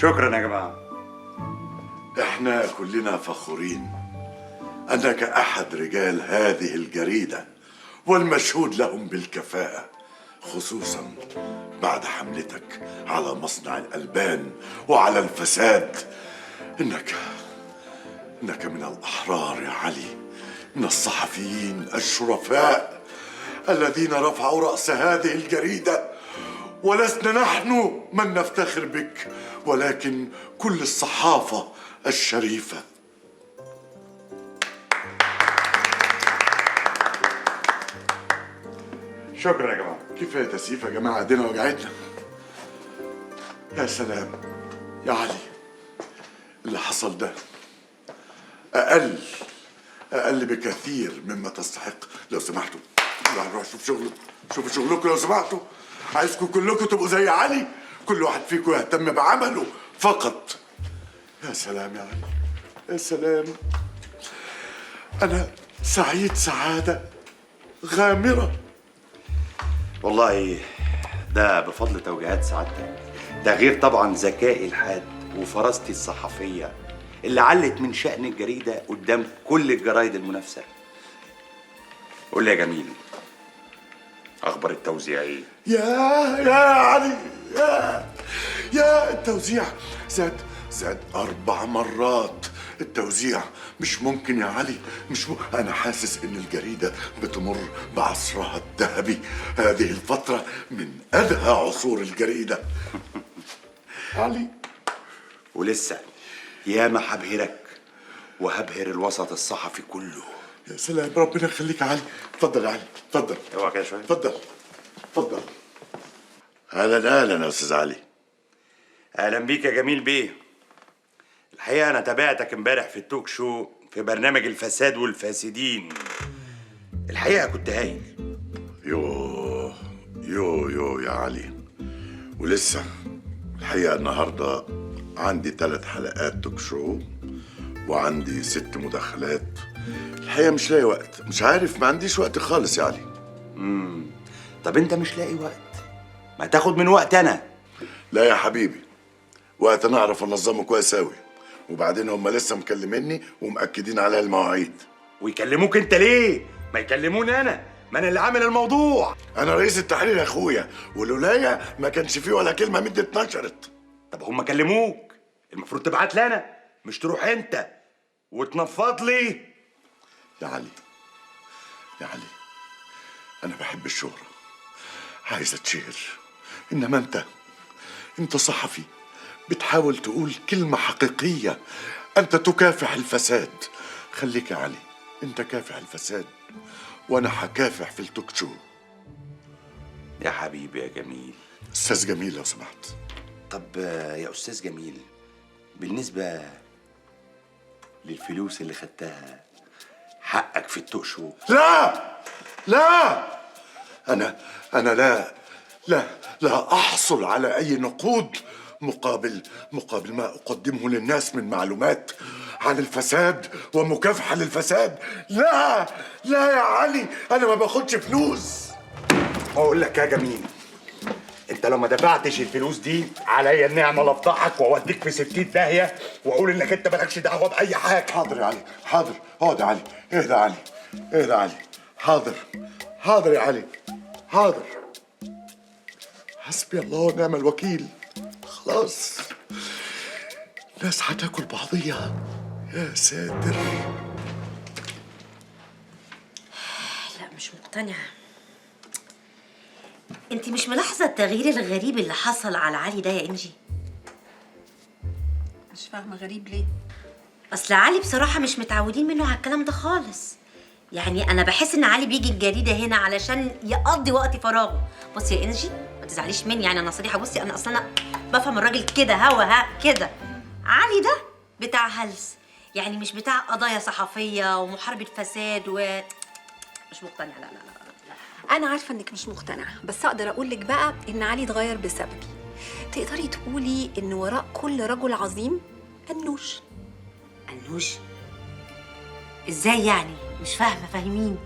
شكرا يا جماعة. احنا كلنا فخورين انك احد رجال هذه الجريدة والمشهود لهم بالكفاءة، خصوصا بعد حملتك على مصنع الألبان وعلى الفساد. انك من الأحرار يا علي، من الصحفيين الشرفاء الذين رفعوا رأس هذه الجريدة، ولسنا نحن من نفتخر بك ولكن كل الصحافة الشريفة. شكرا يا جماعة. كفاية تسييف يا جماعة، ايدينا وجعتنا. يا سلام يا علي، اللي حصل ده أقل بكثير مما تستحق. لو سمحتوا روح شوف شغله، شوفوا شغلكم لو سمحتوا. عايزكم كلكم تبقوا زي علي، كل واحد فيكم يهتم بعمله فقط. يا سلام يا علي، يا سلام. أنا سعيد سعادة غامرة. والله ده بفضل توجيهات سعادتك، ده غير طبعا ذكائي الحاد وفراستي الصحفية اللي علت من شأن الجريدة قدام كل الجرايد المنافسة. قول لي يا جميل، أخبار التوزيع إيه؟ يا علي، يا التوزيع زاد 4 مرات. التوزيع مش ممكن يا علي، أنا حاسس إن الجريدة بتمر بعصرها الذهبي. هذه الفترة من أدهى عصور الجريدة. علي، ولسه ياما هبهرك وهبهر الوسط الصحفي كله. يا سلام، ربنا يخليك يا علي. اتفضل يا علي، اتفضل. اوعى كده شوية. اتفضل. اهلا يا استاذ علي. اهلا بيك يا جميل بيه. الحقيقة أنا تابعتك امبارح في التوك شو في برنامج الفساد والفاسدين. الحقيقة كنت هايل. يو يا علي، ولسه الحقيقة النهاردة عندي 3 حلقات توك شو وعندي 6 مداخلات. الحقيقة مش لاقي وقت، مش عارف، ما عنديش وقت خالص يا علي. طب أنت مش لاقي وقت، ما تاخد من وقت أنا. لا يا حبيبي، وقت أنا أعرف أنظمه كويس أوي، وبعدين هم لسه مكلميني ومأكدين على المواعيد. ويكلموك أنت ليه؟ ما يكلموني أنا، ما أنا اللي عامل الموضوع. أنا رئيس التحرير يا أخويا، ولولايا ما كانش فيه ولا كلمة مني اتنشرت. طب هم كلموك، المفروض تبعت لي أنا، مش تروح أنت وتنفض لي. يا علي، أنا بحب الشهرة، عايز أتشهر، إنما أنت صحفي بتحاول تقول كلمة حقيقية. أنت تكافح الفساد. خليك يا علي، أنت كافح الفساد وأنا هكافح في التوك شو. يا حبيبي يا جميل. أستاذ جميل لو سمحت. طب يا أستاذ جميل، بالنسبة للفلوس اللي خدتها، حقك في التوك شو. لا أنا لا أحصل على أي نقود مقابل ما أقدمه للناس من معلومات عن الفساد ومكافحة للفساد. لا يا علي، أنا ما باخدش فلوس. أقول لك يا جميل، انت لو ما دفعتش الفلوس دي عليا النعمه لافضحك واوديك في 60 داهيه واقول انك انت مالكش دعوه باي حاجه. حاضر يا علي، حاضر. اقعد يا علي، اهدى يا علي. حاضر يا علي، حاضر. حسبي الله ونعم الوكيل. خلاص الناس هتاكل بعضيها. يا ساتر. لا مش مقتنعة. انت مش ملاحظة التغيير الغريب اللي حصل على علي ده يا انجي؟ مش فاهمة غريب ليه؟ اصل علي بصراحة مش متعودين منه على الكلام ده خالص. يعني انا بحس ان علي بيجي الجريدة هنا علشان يقضي وقت فراغه. بصي يا انجي، ما تزعليش مني، يعني انا صريحة. بصي انا اصلا بفهم الراجل كده كده. علي ده بتاع هلس، يعني مش بتاع قضايا صحفية ومحاربة فساد مش مقتنعة. لا. أنا عارفة إنك مش مقتنعة، بس أقدر أقول لك بقى إن علي اتغير بسببي. تقدري تقولي إن وراء كل رجل عظيم أنوش. أنوش؟ إزاي يعني؟ مش فاهمة، فاهمين؟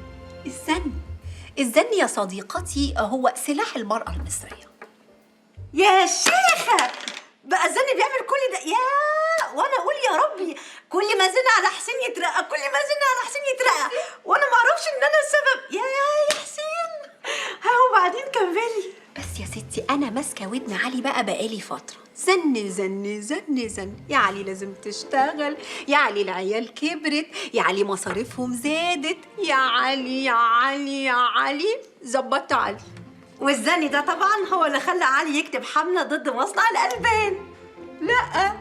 الزن يا صديقتي هو سلاح المرأة المصرية. يا شيخة بقى الزن بيعمل كل ده؟ يا وانا اقول يا ربي كل ما زن على حسين يترقى، كل ما زن على حسين يترقى، وانا ما اعرفش ان انا السبب. يا حسين. ها وبعدين كملي. بس يا ستي انا ماسكه ودن علي بقالي فتره، زن زن زن زن، يا علي لازم تشتغل، يا علي العيال كبرت، يا علي مصاريفهم زادت، يا علي يا علي يا علي. ظبطت علي. والزن ده طبعا هو اللي خلى علي يكتب حمله ضد مصنع الالبان. لا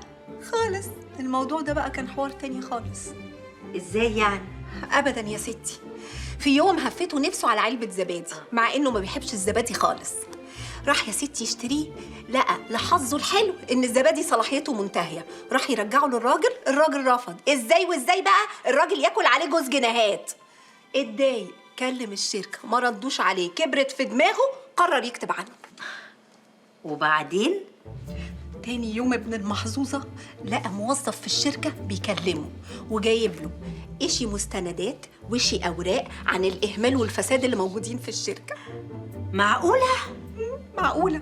خالص، الموضوع ده بقى كان حوار تاني خالص. ازاي يعني؟ ابدا يا ستي، في يوم هفته نفسه على علبه زبادي مع انه ما بيحبش الزبادي خالص. راح يا ستي يشتريه، لقى لحظه الحلو ان الزبادي صلاحيته منتهيه، راح يرجعه للراجل، الراجل رفض. ازاي وازاي بقى الراجل ياكل عليه جوز جنيهات؟ اتضايق، كلم الشركه، ما ردوش عليه، كبرت في دماغه، قرر يكتب عنه. وبعدين تاني يوم ابن المحظوظة لقى موظف في الشركة بيكلمه وجايب له إشي مستندات وشي أوراق عن الإهمال والفساد اللي موجودين في الشركة. معقوله؟ معقولة؟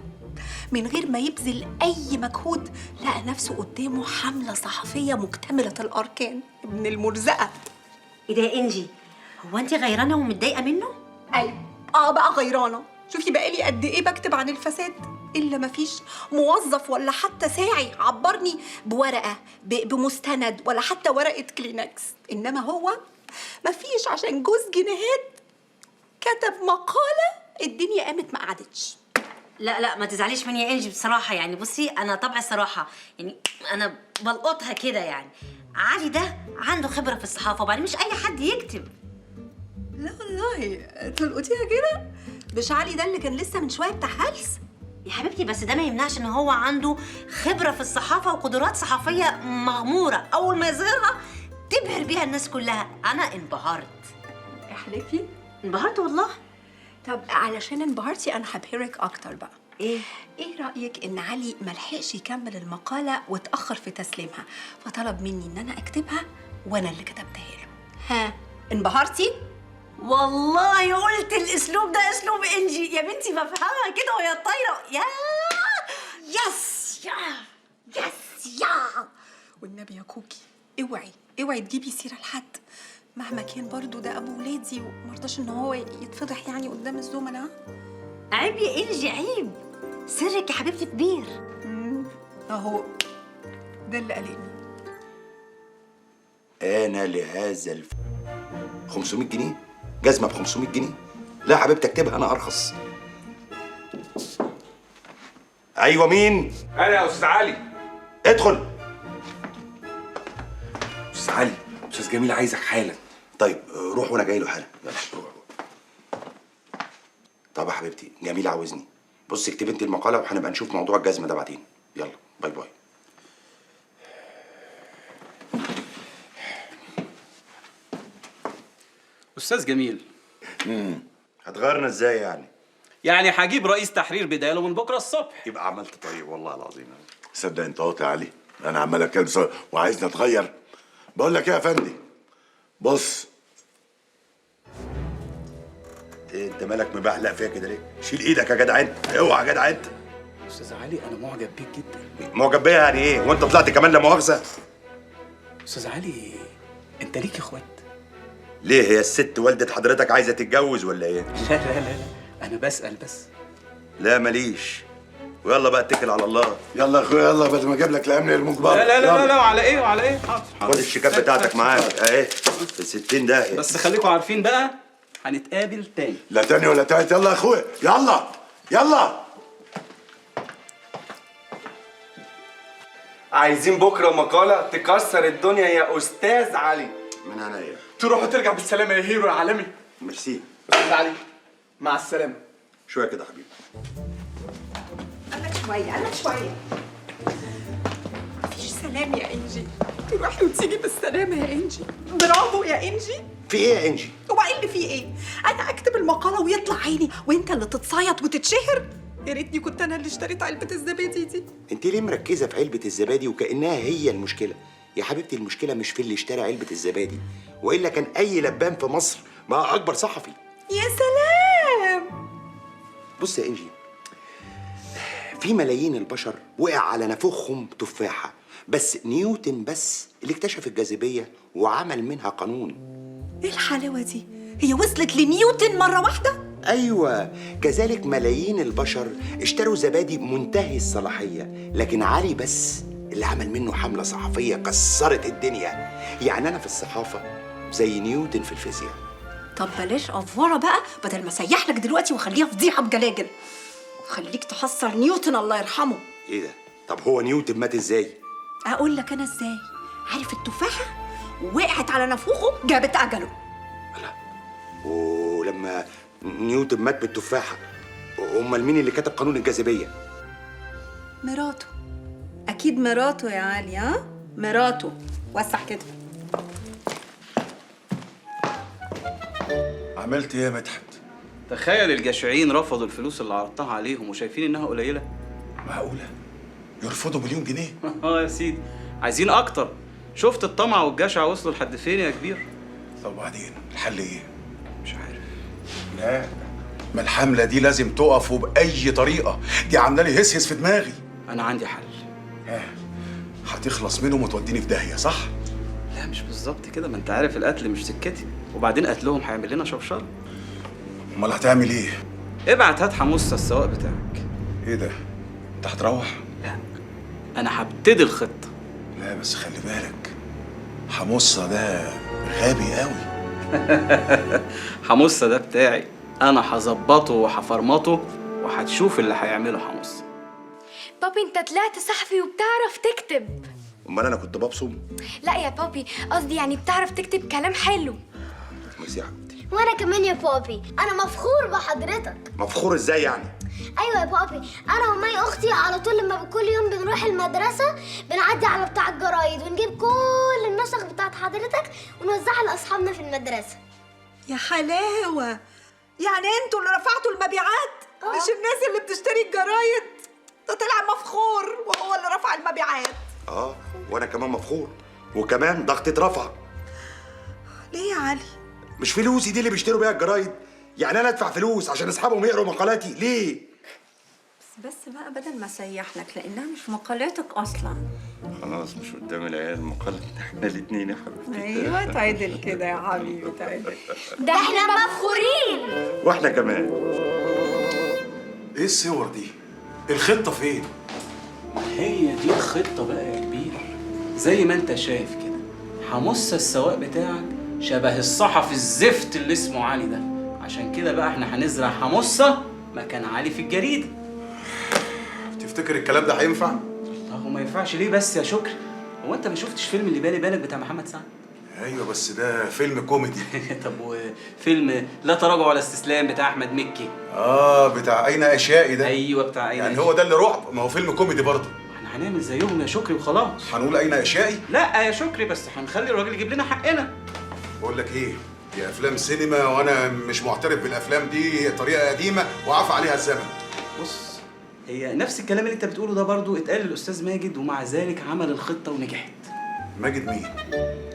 من غير ما يبذل أي مجهود لقى نفسه قدامه حملة صحفية مكتملة الأركان. ابن المرزقة. ايه ده يا انجي؟ هو انت غيرانه ومتضايقه منه؟ أيوة بقى غيرانة. شوفي بقالي قد إيه بكتب عن الفساد، إلا مفيش موظف ولا حتى ساعي عبرني بورقة بمستند ولا حتى ورقة كلينكس. إنما هو مفيش، عشان جوز جنيهات كتب مقالة الدنيا قامت ما قعدتش. لا ما تزعليش مني يا انجي بصراحه، يعني بصي انا طبعي صراحه يعني انا بلقطها كده يعني. علي ده عنده خبره في الصحافه، وبعدين مش اي حد يكتب. لا والله تلقطيها كده؟ مش علي ده اللي كان لسه من شوية بتاع هلس؟ يا حبيبتي بس ده ما يمنعش ان هو عنده خبره في الصحافه وقدرات صحفيه مغموره، اول ما يظهرها تبهر بيها الناس كلها. انا انبهرت. احلفي. انبهرت والله. طب علشان انبهرتي انا هبهرك اكتر بقى. ايه رأيك ان علي ملحقش يكمل المقالة واتأخر في تسليمها، فطلب مني ان انا اكتبها وانا اللي كتبتها له. ها انبهرتي؟ والله قلت الاسلوب ده اسلوب انجي يا بنتي، بفهمها كده وهي طايره. يا يس يا والنبي يا كوكي اوعي تجيبي سيرة لحد، مهما كان برضو ده ابو ولادي ومرضاش ان هو يتفضح يعني قدام الزملاء. عيب يا انجي عيب، سرك يا حبيبتي كبير. اهو ده اللي قلقني. انا لهذا 500 جنيه جزمه ب 500 جنيه؟ لا يا حبيبتي اكتبها انا ارخص. ايوه مين؟ انا يا استاذ علي. ادخل. استاذ علي، استاذ جميل عايزك حالا. طيب روح وانا جاي له حالا. يلا روح. طب يا حبيبتي جميل عاوزني. بصي اكتبي انت المقاله وهنبقى نشوف موضوع الجزمه ده بعدين. يلا باي باي. استاذ جميل، هتغيرنا ازاي يعني؟ يعني هجيب رئيس تحرير بداله من بكره الصبح. يبقى عملت طيب والله العظيم. صدق انت قاطع يا علي، انا عمال اتكلم وعايزني اتغير. بقول لك ايه يا فندي، بص. إيه انت مالك مبهلق فيها كده ليه؟ شيل ايدك يا جدع انت، اوعى يا جدع انت. استاذ علي انا معجب بيك جدا. معجب بيا يعني ايه؟ وانت طلعت كمان لا مؤاخذه؟ استاذ علي انت ليك اخوات؟ ليه هي الست والدة حضرتك عايزه تتجوز ولا ايه؟ لا انا بسأل بس. لا ماليش. ويلا بقى اتكل على الله. يلا يا اخويا يلا، بدل ما اجيب لك الامن المجبر. لا على ايه وعلى ايه؟ حاضر خد الشيكات بتاعتك معاك اهي في 60 داهيه. بس خليكم عارفين بقى هنتقابل تاني. لا تاني ولا تالت. يلا يا اخويا يلا. عايزين بكره مقاله تكسر الدنيا يا استاذ علي. من عينيا. تروح وترجع بالسلامه يا هيرو يا عالمي. ميرسي. استاذ علي مع السلامه. شويه كده يا حبيبي. قلت شوية مفيش سلام يا انجي، تروحي وتيجي بالسلامة يا انجي. برافو يا انجي. في ايه يا انجي؟ هو ايه اللي فيه ايه؟ انا اكتب المقالة ويطلع عيني وانت اللي تتصيط وتتشهر؟ يا ريتني كنت انا اللي اشتريت علبة الزبادي دي. انت ليه مركزه في علبه الزبادي وكانها هي المشكله؟ يا حبيبتي المشكله مش في اللي اشترى علبه الزبادي، والا كان اي لبان في مصر بقى اكبر صحفي. يا سلام. بص يا انجي، في ملايين البشر وقع على نافوخهم تفاحة، بس نيوتن بس اللي اكتشف الجاذبية وعمل منها قانون. ايه الحلاوه دي؟ هي وصلت لنيوتن مره واحده؟ أيوة، كذلك ملايين البشر اشتروا زبادي منتهي الصلاحية، لكن علي بس اللي عمل منه حملة صحفية كسرت الدنيا. يعني أنا في الصحافة زي نيوتن في الفيزياء. طب بلاش افوره بقى، بدل ما اسيح لك دلوقتي واخليها فضيحه بجلاجل. خليك تحصر نيوتن الله يرحمه. إيه ده؟ طب هو نيوتن مات إزاي؟ اقول لك انا ازاي. عارف التفاحه وقعت على نافوخه جابت اجله. ولما نيوتن مات بالتفاحة، أمال مين اللي كتب قانون الجاذبية؟ مراته. اكيد مراته يا علي. ها مراته. وسع كده. عملت ايه يا مدحت؟ تخيل الجشعين رفضوا الفلوس اللي عرضتها عليهم وشايفين انها قليله. معقولة؟ يرفضوا مليون جنيه؟ اه يا سيدي، عايزين اكتر. شفت الطمع والجشع وصلوا لحد فين يا كبير؟ طب وبعدين الحل ايه؟ مش عارف. لا، ما الحملة دي لازم تقف وبأي طريقة، دي عاملة لي هسهس في دماغي. انا عندي حل. هتخلص منهم وتوديني في داهية صح؟ لا مش بالظبط كده، ما انت عارف القتل مش سكتي، وبعدين قتلهم هيعمل لنا شوشره. امال هتعمل ايه؟ ابعت هات حموسه السواق بتاعك. ايه ده؟ انت هتروح؟ لا انا هبتدي الخطه. لا بس خلي بالك، حمصة ده غبي قوي. حموسه ده بتاعي، انا هظبطه وهفرمطه وهتشوف اللي هيعمله حموسه. بابي انت طلعت صحفي وبتعرف تكتب. أمال أنا كنت ببصم؟ لا يا بابي، قصدي يعني بتعرف تكتب كلام حلو. ميرسي يا حبيبتي. وانا كمان يا بابي، انا مفخور بحضرتك. مفخور إزاي يعني؟ ايوه يا بابي، انا ومي اختي على طول لما كل يوم بنروح المدرسه بنعدي على بتاع الجرايد ونجيب كل النسخ بتاعت حضرتك ونوزعها لاصحابنا في المدرسه. يا حلاوه، يعني انتوا اللي رفعتوا المبيعات مش الناس اللي بتشتري الجرايد؟ ده طلع مفخور وهو اللي رفع المبيعات. وأنا كمان مفخور، وكمان ضغطة رفع. ليه يا علي؟ مش فلوسي دي اللي بيشتروا بيها الجرايد؟ يعني أنا أدفع فلوس عشان أصحابهم يقروا مقالاتي ليه؟ بس بقى بدل ما اسيح لك لانها مش مقالاتك اصلا. خلاص مش قدام العيال مقالتنا احنا الاتنين يا حبيبتي. ايوه تعدل كده يا حبيبي تعدل. ده احنا مفخورين. واحنا كمان. ايه الصور دي؟ الخطة فين؟ هي دي الخطه بقى يا كبير، زي ما انت شايف كده. حموسه السواق بتاعك شبه الصحفي الزفت اللي اسمه علي ده، عشان كده بقى احنا هنزرع حموسه مكان علي في الجريده. تفتكر الكلام ده هينفع؟ هو ما ينفعش ليه بس يا شكري؟ هو انت ما شفتش فيلم اللي بالي بالك بتاع محمد سعد؟ ايوه بس ده فيلم كوميدي. طب وفيلم لا تراجع ولا استسلام بتاع احمد مكي؟ بتاع اين اشيائي ده. ايوه بتاع اين يعني أشياء. هو ده اللي رعب، ما هو فيلم كوميدي برضه. احنا هنعمل زيهم يا شكري وخلاص. هنقول اين اشيائي؟ لا يا شكري، بس هنخلي الراجل يجيب لنا حقنا. بقول لك ايه، دي افلام سينما وانا مش معترف بالافلام دي، طريقه قديمه وعفى عليها الزمن. بص، هي نفس الكلام اللي انت بتقوله ده برضو اتقال للاستاذ ماجد، ومع ذلك عمل الخطه ونجحت. ماجد مين؟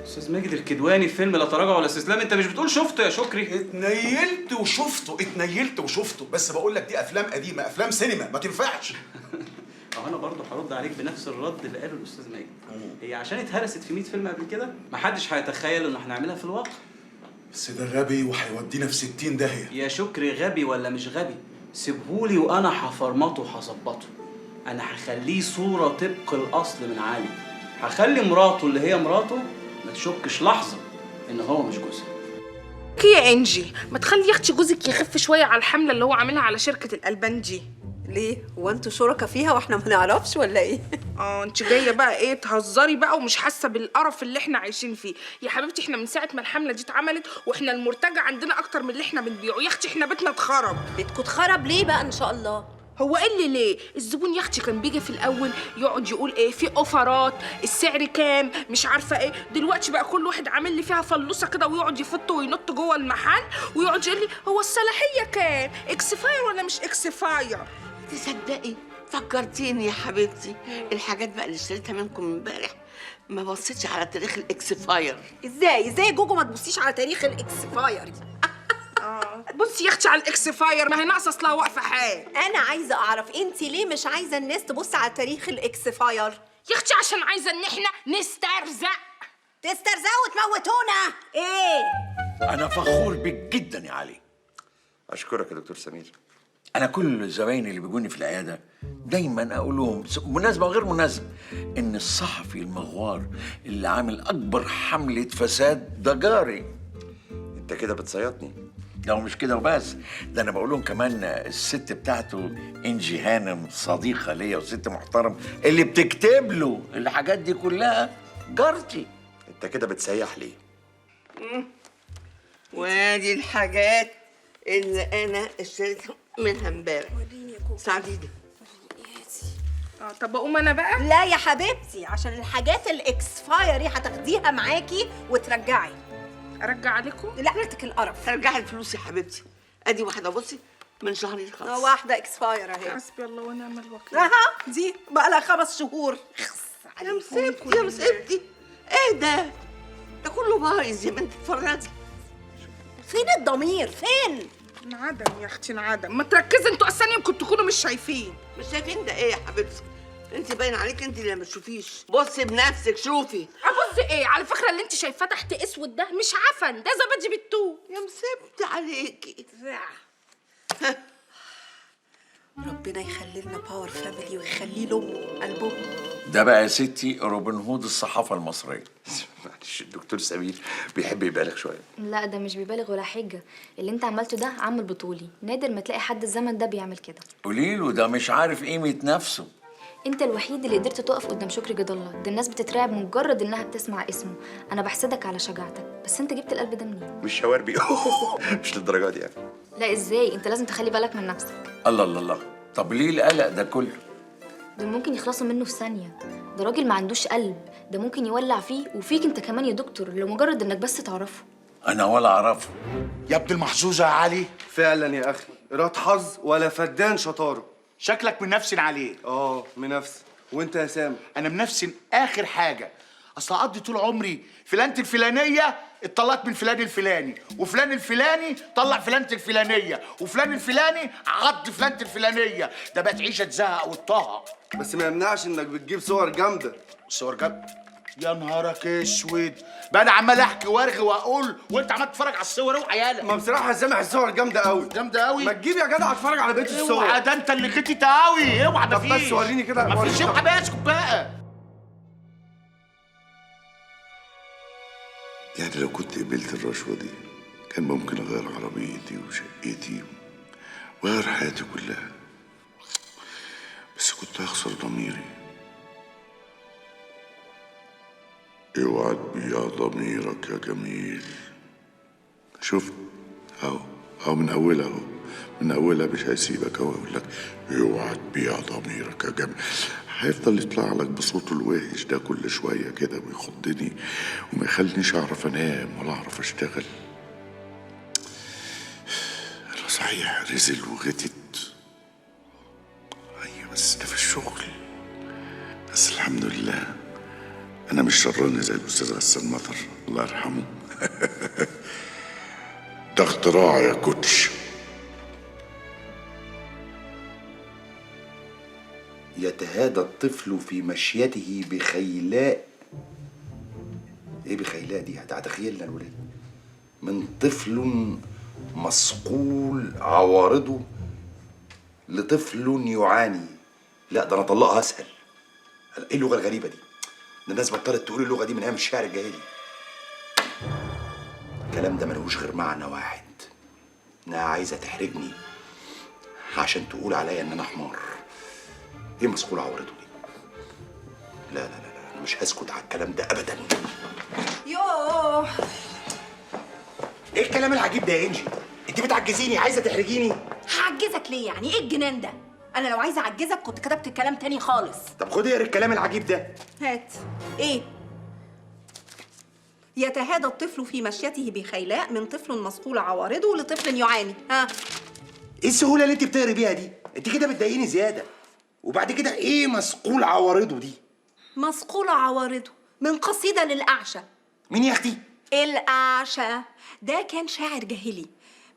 استاذ ماجد الكدواني في فيلم لا تراجع ولا استسلام. انت مش بتقول شفته يا شكري؟ اتنيلت وشفته، بس بقول لك دي افلام قديمه، افلام سينما ما تنفعش. انا برضه هرد عليك بنفس الرد اللي قاله الاستاذ ماجد. هي عشان اتهرست في 100 فيلم قبل كده، محدش هيتخيل ان احنا هنعملها في الواقع. بس ده غبي وهيودينا في 60 داهيه. يا شكري غبي ولا مش غبي، سيبهولي وانا هفرمطه وهظبطه. انا هخليه صوره طبق الاصل من علي. هخلي مراته اللي هي مراته ما تشكش لحظه ان هو مش جوزها. يا انجي، ما تخلي يا اختي جوزك يخف شويه على الحمله اللي هو عاملها على شركه الالبان دي. ليه؟ هو انتوا شركاء فيها واحنا ما نعرفش ولا ايه؟ انت جايه بقى ايه تهزري بقى ومش حاسه بالقرف اللي احنا عايشين فيه يا حبيبتي. احنا من ساعه ما الحمله دي اتعملت واحنا المرتجع عندنا اكتر من اللي احنا بنبيعه. يا اختي احنا بيتنا اتخرب. بيتكوا اتخرب ليه بقى ان شاء الله؟ هو ايه اللي ليه؟ الزبون يا اختي كان بيجي في الاول يقعد يقول ايه في اوفرات، السعر كام، مش عارفه ايه. دلوقتي بقى كل واحد عامل لي فيها فلوسه كده ويقعد يفط وينط جوه المحل ويقعد يقول لي هو الصلاحيه كام؟ اكسفاير ولا مش اكسفاير؟ تصدقي فكرتيني يا حبيبتي، الحاجات بقى اللي اشتريتها منكم امبارح ما بصيتش على تاريخ الاكسفاير. ازاي جوجو ما تبصيش على تاريخ الاكسباير؟ بصي يا اختي على الاكس فاير، ما هي ناقصه اصلها واقفه حال. انا عايزه اعرف انت ليه مش عايزه الناس تبص على تاريخ الاكس فاير؟ يا اختي عشان عايزه ان احنا نسترزق. تسترزقوا وتموتونا ايه؟ أنا فخور بك جدا يا علي. اشكرك يا دكتور سمير. أنا كل زبايني اللي بيجوني في العيادة دايما أقول لهم مناسبة وغير مناسبة إن الصحفي المغوار اللي عامل أكبر حملة فساد ده جاري. انت كده بتصيطني. لو مش كده وبس، ده أنا بقول لهم كمان الست بتاعته إنجي هانم صديقة ليا وست محترم اللي بتكتب له الحاجات دي كلها جارتي. انت كده بتسيح ليه؟ وادي الحاجات اللي انا اشتريتها منها امبارح. ساعديني. طب اقوم انا بقى؟ لا يا حبيبتي، عشان الحاجات الاكس فاير دي هتاخديها معاكي وترجعي. ارجع عليكم؟ لعنتك القرف. رجعي الفلوس يا حبيبتي. ادي واحده بصي من شهرين خلاص. واحده اكس فاير اهي. حسبي الله ونعم الوكيل. اها دي بقى لها 5 شهور. يا مصيبتي يا مصيبتي. ايه ده؟ ده كله بايظ يا بنت اتفرجي. فين الضمير؟ فين؟ انعدم يا اختي انعدم. ما تركزي انتوا اصلا يمكن تكونوا مش شايفين. مش شايفين ده ايه يا حبيبتي؟ انت باين عليك انت اللي ما تشوفيش. بصي بنفسك شوفي. ابص ايه؟ على فكره اللي انت شايفاه تحت اسود ده مش عفن، ده زبادي بالثوم. يا مصيبتي عليكي. ربنا يخلي لنا باور فاميلي ويخلي له قلبهم. ده بقى يا ستي روبن هود الصحافة المصرية. معلش الدكتور سمير بيحب يبالغ شويه. لا ده مش بيبالغ ولا حاجه، اللي انت عملته ده عمل بطولي، نادر ما تلاقي حد الزمن ده بيعمل كده. قوليله ده مش عارف قيمة نفسه. انت الوحيد اللي قدرت تقف قدام شكري جد الله، ده الناس بتترعب مجرد انها بتسمع اسمه. انا بحسدك على شجاعتك، بس انت جبت القلب ده منين؟ مش شواربي. مش للدرجه دي يعني. لا ازاي؟ انت لازم تخلي بالك من نفسك. الله الله الله، طب ليه القلق ده كله؟ دول ممكن يخلصوا منه في ثانيه، ده راجل ما عندوش قلب، ده ممكن يولع فيه وفيك انت كمان يا دكتور لمجرد انك بس تعرفه. أنا ولا أعرفه. يا ابن المحظوظة يا علي. فعلا يا اخي، رات حظ ولا فدان شطاره. شكلك منفسن عليه. منافس. وانت يا سامح؟ انا منفسن اخر حاجه. اصل اقضي طول عمري فلانة الفلانيه اتطلقت من فلان الفلاني، وفلان الفلاني طلع فلانة الفلانيه، وفلان الفلاني عض فلانة الفلانيه. ده بقت عيشه تزهق وتطهق. بس ما يمنعش انك بتجيب صور جامده. صور جامده؟ يا نهارك اسود، بقى انا عمال احكي وارغي واقول وانت عمال تتفرج على الصور. اوعى يالا. ما بصراحه سامح الصور جامده قوي. جامده قوي؟ ما تجيب يا جدع اتفرج على بقيه الصور. اوعى، ده انت اللي غتت قوي. اوعى. طب بس وريني كده. مفيش. اوعى بقى، اسكت بقى. يعني لو كنت قبلت الرشوة دي كان ممكن أغير عربيتي وشقتي وأغير حياتي كلها، بس كنت هخسر ضميري. اوعى تبيع ضميرك يا جميل. شوف اهو من اولها، اهو من اولها مش هيسيبك. اهو يقول لك اوعى تبيع ضميرك يا جميل. هيفضل يطلع لك بصوته الوحش ده كل شويه كده ويخضني وما يخلينيش اعرف انام ولا اعرف اشتغل. انا صحيح رزل وغتت، ايوه بس ده في الشغل. بس الحمد لله أنا مش شراني زي الأستاذ غسان مطر الله يرحمه. ده اختراع يا كوتش. يتهادى الطفل في مشيته بخيلاء. ايه بخيلاء دي؟ هتخيلنا الولاد. من طفل مصقول عوارضه لطفل يعاني. لا ده انا اطلقها اسهل. ايه اللغه الغريبه دي؟ ده الناس بطلت تقول اللغه دي من ايام الشعر الجاهلي. الكلام ده ملهوش غير معنى واحد، انها عايزه تحرجني عشان تقول عليا ان انا حمار. ايه مسؤول عورته دي؟ لا لا لا انا مش هسكت على الكلام ده ابدا. يوه، ايه الكلام العجيب ده يا انجي؟ انت بتعجزيني، عايزه تحرجيني. هعجزك ليه يعني؟ ايه الجنان ده؟ انا لو عايزه اعجزك كنت كتبت الكلام تاني خالص. طب خدي اقري الكلام العجيب ده. هات. ايه؟ يتهادى الطفل في مشيته بخيلاء من طفل مصقول عوارضه لطفل يعاني. ها؟ ايه السهوله اللي انت بتقري بيها دي؟ انت كده بتضايقيني زياده. وبعد كده ايه مسقول عوارضه دي؟ مسقول عوارضه من قصيده للأعشى. مين يا اختي؟ الأعشى ده كان شاعر جاهلي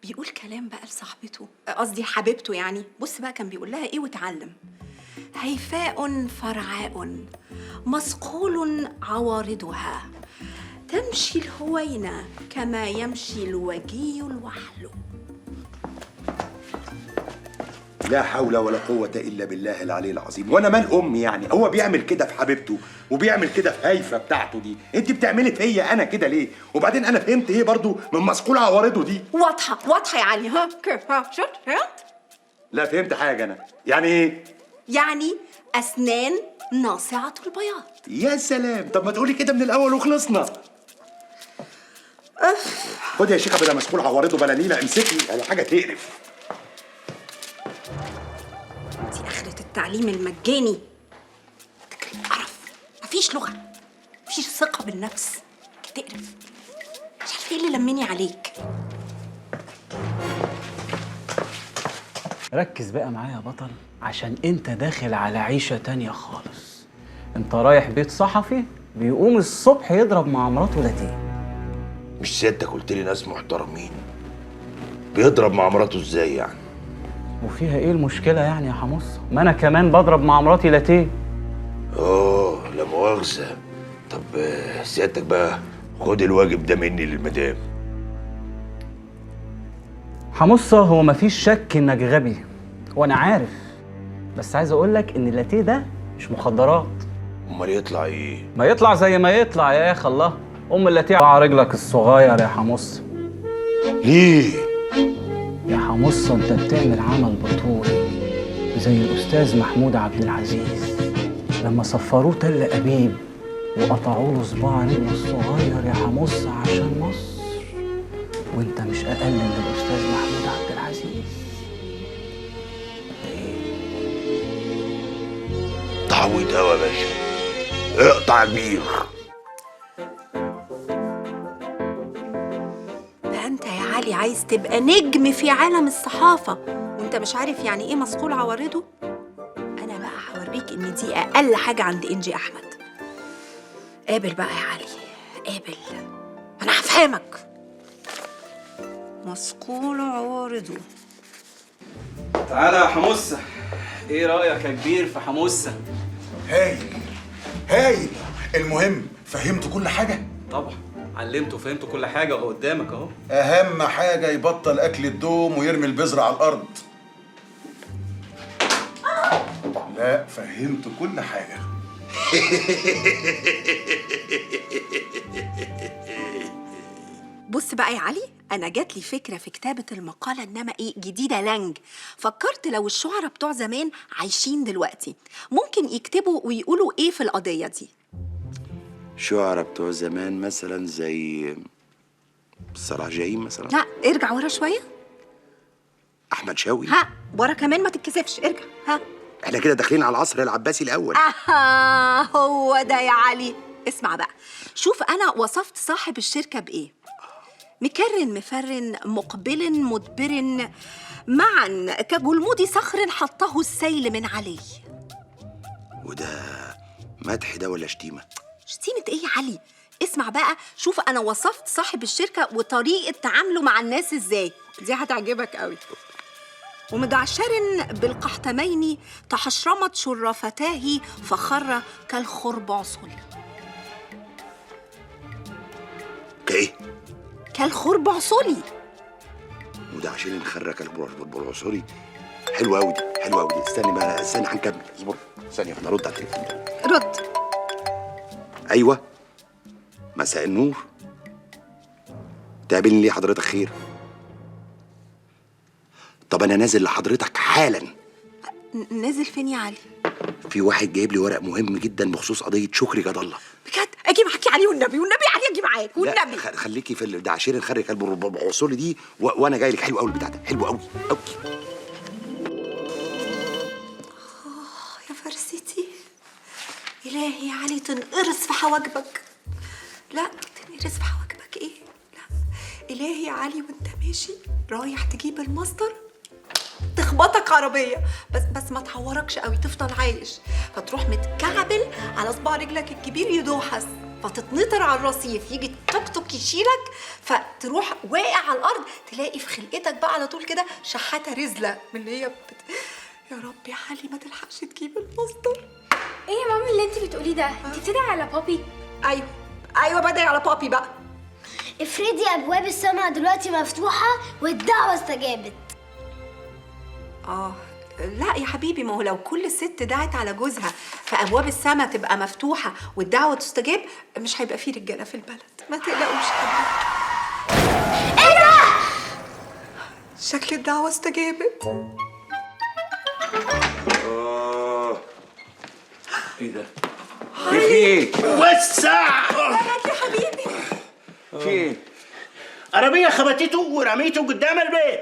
بيقول كلام بقى لصاحبته، قصدي حبيبته يعني. بص بقى كان بيقول لها ايه وتعلم: هيفاء فرعاء مثقول عوارضها، تمشي الهوينة كما يمشي الوجي الوحل. لا حول ولا قوة إلا بالله العلي العظيم. وأنا مال أمي يعني؟ هو بيعمل كده في حبيبته وبيعمل كده في هيفا بتاعته دي، أنت بتعملي فيا أنا كده ليه؟ وبعدين أنا فهمت إيه برضو من مسقول عوارضه دي؟ واضحة واضحة يا علي. ها كيف؟ ها شفت؟ ها؟ لا فهمت حاجة أنا. يعني إيه؟ يعني أسنان ناصعة البياض. يا سلام، طب ما تقولي كده من الأول وخلصنا. خدي يا شيخة بلا مسقول عوارضه بلا نيلة، امسكي على حاجة تقرف. دي آخرة التعليم المجاني. تكريم قرف، مفيش لغة، مفيش ثقة بالنفس، تقرف. مش عارفة ايه اللي لمني عليك. ركز بقى معايا يا بطل، عشان انت داخل على عيشة تانية خالص. انت رايح بيت صحفي بيقوم الصبح يضرب مع مراته لاتيه. مش سيادتك قلت لي ناس محترمين؟ بيضرب مع مراته ازاي يعني؟ وفيها ايه المشكلة يعني يا حمصة؟ ما انا كمان بضرب مع مراتي لاتيه. لا مؤاخذة. طب سيادتك بقى خد الواجب ده مني للمدام. حمصة، هو مفيش شك انك غبي وانا عارف، بس عايز اقولك ان اللاتيه ده مش مخدرات. امال يطلع ايه؟ ما يطلع زي ما يطلع يا اخي. الله، اللاتيه على رجلك الصغير يا حمصة. ليه؟ يا حمصة انت بتعمل عمل بطولي زي الاستاذ محمود عبد العزيز لما صفروه تل ابيب وقطعوا له صباع رجله الصغير يا حمصة عشان مصر، وانت مش اقل من الاستاذ محمود عبد العزيز. تعويض قوي يا باشا، اقطع كبير. ده انت يا علي عايز تبقى نجم في عالم الصحافة وانت مش عارف يعني ايه مسقول عوارضه؟ انا بقى هوريك ان دي اقل حاجة عند انجي احمد. قابل بقى يا علي، قابل، انا هفهمك. مسقول عوارضه. تعالى يا حمصة، ايه رأيك يا كبير في حمصة؟ هايل هايل. المهم فهمت كل حاجة؟ طبعا علمته وفهمته كل حاجة وهو قدامك اهو. أهم حاجة يبطل أكل الدوم ويرمي البذرة على الأرض. لا فهمت كل حاجة. بص بقى يا علي، انا جات لي فكره في كتابه المقاله، انما ايه جديده لانج. فكرت لو الشعراء بتوع زمان عايشين دلوقتي ممكن يكتبوا ويقولوا ايه في القضيه دي. شعراء بتوع زمان مثلا زي صلاح جاهين مثلا. لا ارجع ورا شويه. احمد شوقي. ها ورا كمان، ما تتكسفش، ارجع. ها احنا كده داخلين على العصر العباسي الاول. هو ده يا علي. اسمع بقى، شوف انا وصفت صاحب الشركه بايه: مكرن مفرن مقبل مدبر معا كجلمود صخر حطه السيل من عليه. وده مدح ده ولا شتيمه؟ شتيمه ايه يا علي؟ اسمع بقى، شوف انا وصفت صاحب الشركه وطريقه تعامله مع الناس ازاي، دي هتعجبك قوي. ومدعشر بالقحتمين تحشرمت شرافتاه فخر كالخربعصل. كايه؟ كالخربعصلي. وده عشان نخرج البرعصوري. حلوه قوي دي، حلوه قوي دي. استني بقى، استني هنكمل، اصبر ثانيه واحده ارد على التليفون. رد. ايوه، مساء النور. تقابلني ليه حضرتك؟ خير. طب انا نازل لحضرتك حالا. نازل فين يا علي؟ في واحد جايب لي ورق مهم جدا بخصوص قضيه شكري جد الله. بجد؟ اجي معاك يا علي والنبي، والنبي يا علي اجي معاك والنبي. خليكي في ده عشان نخرج كلب الربع دي وانا جاي لك. حلو قوي البتاع ده، حلو قوي قوي. يا فرستي، الهي يا علي تنقرص في حواجبك. لا تنقرص في حواجبك ايه؟ لا الهي يا علي، وانت ماشي رايح تجيب المصدر تخبطك عربيه، بس ما تعوركش قوي، تفضل عايش، فتروح متكعبل على صباع رجلك الكبير يدوحس. فتتنطر على الرصيف، يجي توك توك يشيلك، فتروح واقع على الارض، تلاقي في خلقتك بقى على طول كده شحاته رزله من اللي هي يا رب يا علي ما تلحقش تجيب المصدر. ايه يا مامي اللي انت بتقوليه ده؟ انت بتدعي على بابي؟ ايوه بدعي على بابي بقى. افرضي ابواب السماء دلوقتي مفتوحه والدعوه استجابت. لا يا حبيبي، ما هو لو كل ست دعت على جوزها فابواب السماء تبقى مفتوحه والدعوه تستجاب، مش هيبقى فيه رجاله في البلد، ما تقلقوش حبيبي. ايه ده؟ شكل الدعوه استجابت. ايه ده؟ في ايه؟ وسع يا حبيبي. في ايه؟ عربيه خبطته ورميته قدام البيت.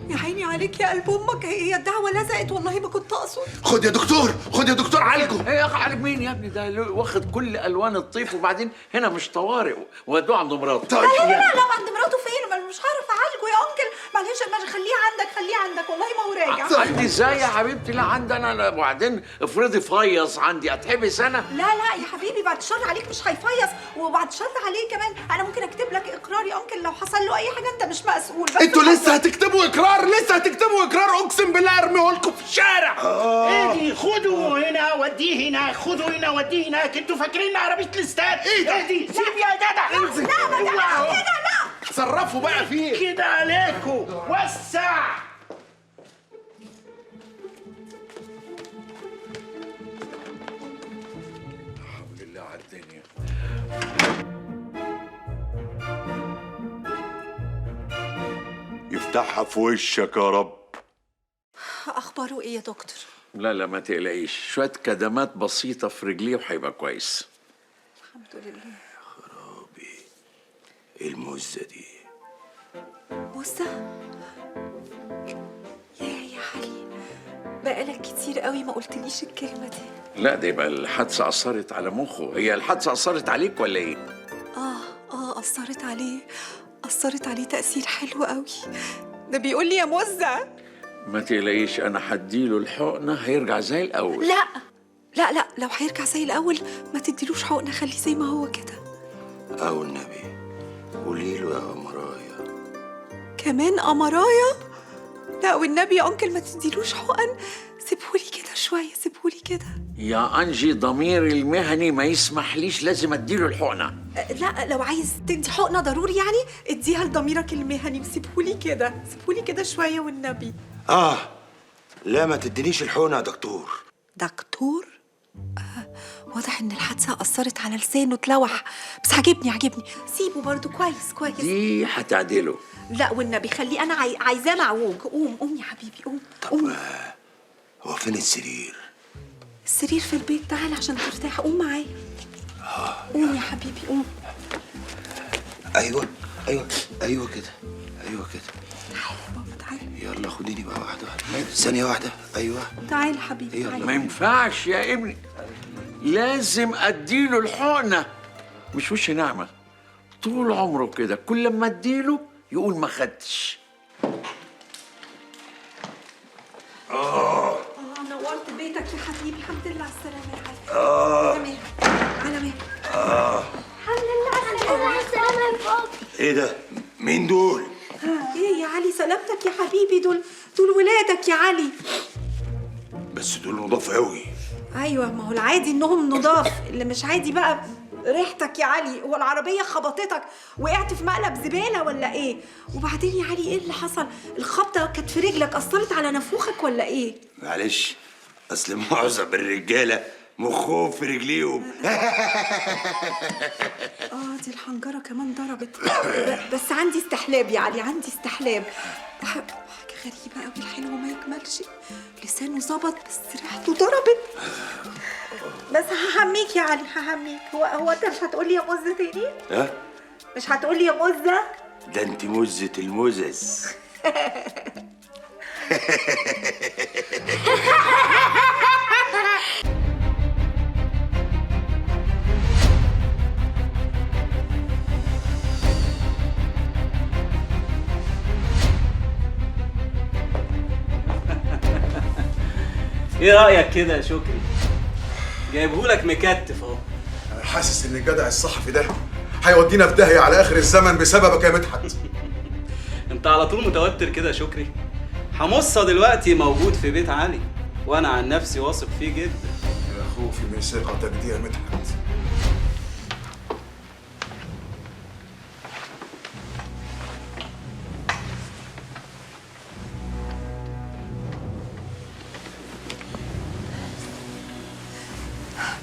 يا عيني عليك يا قلب امك، هي الدعوه لزقت والله ما كنت اقصد. خد يا دكتور، خد يا دكتور عالجه. ايه يا اخي عالج مين يا ابني؟ ده واخد كل الوان الطيف، وبعدين هنا مش طوارئ، ودوه عند مراته. لا عند مراته فين؟ ما مش هعرف اعالجه يا انكل، معلش خليه عندك والله ما هو راجع. عندي ازاي يا حبيبتي؟ لا عندي انا، وبعدين افرضي فيص عندي اتحبس انا؟ لا يا حبيبي، بعد الشر عليك مش هيفيص، وبعد الشر عليه كمان انا ممكن اكتب لك اقرار يا انكل لو حصل له اي حاجه، انت مش مسؤول. بس انتوا لسه هتكتبوا اقرار؟ لسه هتكتبوا اقرار؟ اقسم بالله ارميه لكم في الشارع. ايدي خدوا هنا وديه هنا، خدوا هنا وديه هناك. انتوا فاكرين عربيه الاستاد؟ ايدي سيب يا جدع. لا ما كده لا. تصرفوا بقى فيه كده عليكم. وسع. الحمد لله على الدنيا. يفتحها في وشك يا رب. اخباره ايه يا دكتور؟ لا ما تقلقيش، شويه كدمات بسيطه في رجليه وهيبقى كويس. الحمد لله. خرابي، ايه المزه دي؟ موسى يا علي، بقالك كتير قوي ما قلتليش الكلمه دي. لا ده يبقى الحادثه اثرت على مخه. هي الحادثه اثرت عليك ولا ايه؟ اثرت عليه تاثير حلو قوي. ده بيقول لي يا موزة. ما تقلقيش، انا هديله الحقنه هيرجع زي الاول. لا لو هيرجع زي الاول ما تديلوش حقنه، خليه زي ما هو كده. او النبي قولي له يا مرايا. كمان أمرايا؟ لا والنبي يا أنكل ما تديلوش حقن، سيبهولي كده شوية، سيبهولي كده. يا أنجي ضميري المهني ما يسمحليش، لازم أديله الحقنة. لا لو عايز تدي حقنة ضروري يعني اديها لضميرك المهني، وسيبهولي كده، سيبهولي كده شوية والنبي. لا ما تدينيش الحقنة يا دكتور. دكتور؟ واضح ان الحادثة أثرت على لسانه، اتلوح، بس عجبني سيبه برضو كويس. دي هتعدله. لا والنبي خليه، أنا عايزاه معوج. قوم يا حبيبي قوم. طب هو فين السرير؟ السرير في البيت، تعال عشان ترتاح، قوم معايا. قوم يا حبيبي قوم. ايوه كده. تعال يا بابا تعال. يلا خديني بقى واحدة ثانية واحدة. ايوه تعال حبيبي تعال. ما ينفعش يا ابني، لازم أديله الحقنة. مش وش نعمة طول عمره كده، كل ما أديله يقول ما خدتش. نورت بيتك يا حبيبي، الحمد لله على السلامة يا حبيبي. على مهلك. الحمد لله على السلامة يا بابا. ايه ده؟ مين دول؟ ايه يا علي سلامتك يا حبيبي، دول ولادك يا علي. بس دول نضاف قوي. ايوه ما هو العادي انهم نضاف، اللي مش عادي بقى ريحتك يا علي. هو العربيه خبطتك، وقعت في مقلب زباله ولا ايه؟ وبعدين يا علي ايه اللي حصل؟ الخبطه كانت في رجلك، اثرت على نافوخك ولا ايه؟ معلش اصل معظم الرجاله مخهم في رجليهم. دي الحنجره كمان ضربت. بس عندي استحلاب يا علي، عندي استحلاب. حاجه غريبه قوي، الحلو ما يكملش، لسانه ظبط بس ريحته ضربت. بس هحميك يا علي، هحميك. هو انت مش هتقولي يا مزة تاني؟ مش هتقولي يا مزة؟ ده انت مزة المزز. ايه رأيك كده يا شكري؟ جايبهولك مكتف اهو. حاسس ان الجدع الصحفي ده هيودينا في داهيه على اخر الزمن بسببك يا مدحت. انت على طول متوتر كده يا شكري. حمصة دلوقتي موجود في بيت علي، وانا عن نفسي واثق فيه جدا. يا خوفي من ثقتك دي يا مدحت.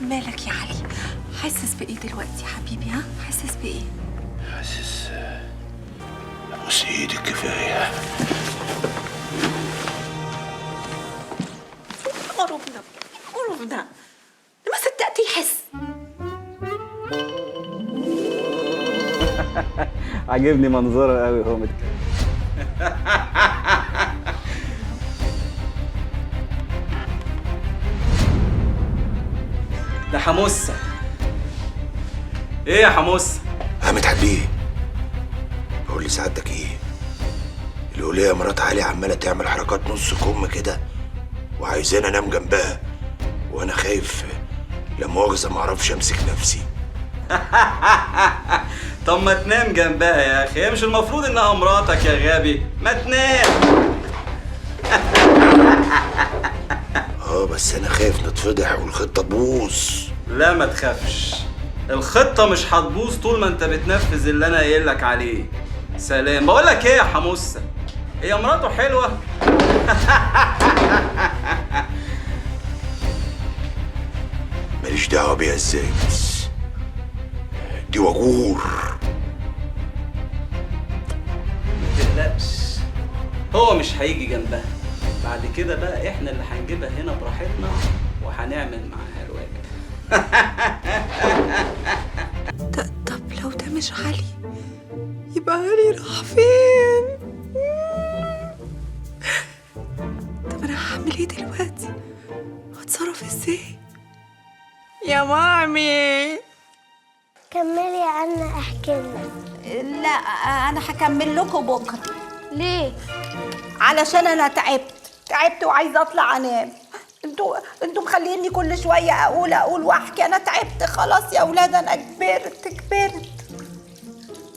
مالك يا علي؟ حاسس بايه دلوقتي يا حبيبي؟ ها حاسس بايه؟ حاسس ابوس ايدك كفايه. قرف ده قرف ده، ما صدقت يحس. عاجبني منظره قوي هو متكلم. ده حموسة. ايه يا حموسة؟ يا مدحت بيه، بقول لسعادتك ايه؟ الولية مرات علي عمالة تعمل حركات نص كم كده وعايزاني انام جنبها، وانا خايف لا مؤاخذة معرفش امسك نفسي. طب ما تنام جنبها يا اخي، هي مش المفروض انها مراتك يا غبي؟ ما تنام. بس انا خايف نتفضح والخطة تبوظ. لا ما تخافش، الخطة مش هتبوظ طول ما انت بتنفذ اللي انا قايل لك عليه. سلام. بقول لك ايه يا حموسة، هي مراته حلوة؟ ماليش دعوة بيها ازاي، بس دي وجور. ما تقلقش، هو مش هيجي جنبها. بعد كده بقى احنا اللي هنجيبها هنا براحتنا وهنعمل معاها الواجب. طب لو ده مش علي، يبقى علي راح فين؟ طب انا هعمل ايه دلوقتي؟ هتصرف ازاي يا مامي؟ كملي يا عنا احكي لنا. لا انا هكمل لكم بكره. ليه؟ علشان انا تعبت وعايزه اطلع انام. انتوا مخليني كل شويه اقول واحكي. انا تعبت خلاص يا اولاد، انا كبرت.